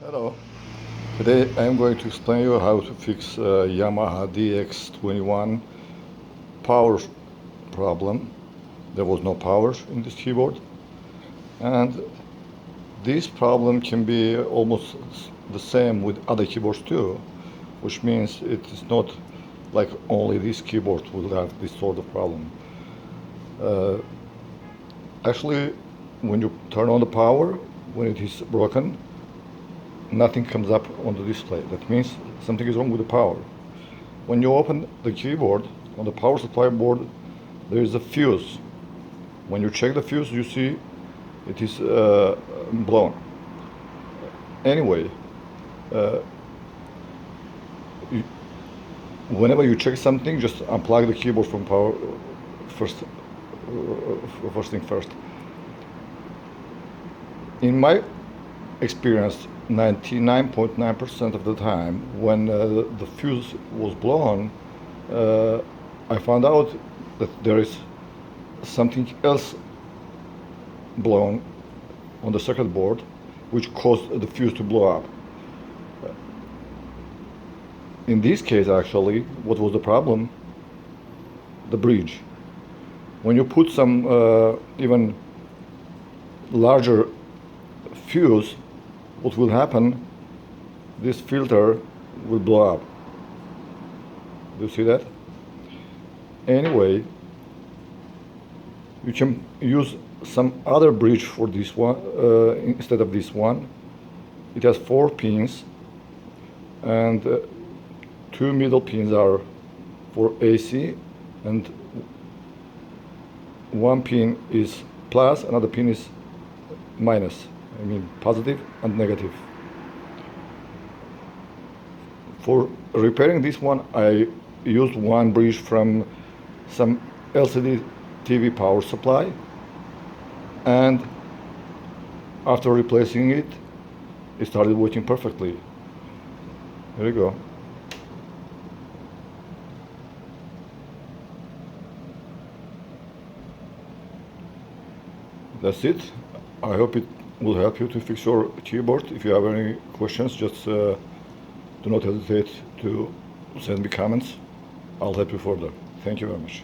Hello. Today I am going to explain you how to fix Yamaha DX21 power problem. There was no power in this keyboard, and this problem can be almost the same with other keyboards too, which means it is not like only this keyboard will have this sort of problem. Uh, Actually, when you turn on the power, when it is broken, nothing comes up on the display. That means something is wrong with the power. When you open the keyboard, on the power supply board, there is a fuse. When you check the fuse, you see it is blown. Anyway, uh, you, whenever you check something, just unplug the keyboard from power first. First thing first. In my experience, 99.9% of the time, when the fuse was blown, I found out that there is something else blown on the circuit board, which caused the fuse to blow up. In this case, actually, what was the problem? The bridge. When you put some even larger fuse, what will happen? This filter will blow up. Do you see that? Anyway, you can use some other bridge for this one instead of this one. It has 4 pins, and 2 middle pins are for AC, and 1 pin is plus, another pin is minus. I mean positive and negative. For repairing this one, I used one bridge from some LCD TV power supply, and after replacing it, it started working perfectly. There you go. That's it. I hope it will help you to fix your keyboard. If you have any questions, just do not hesitate to send me comments. I'll help you further. Thank you very much.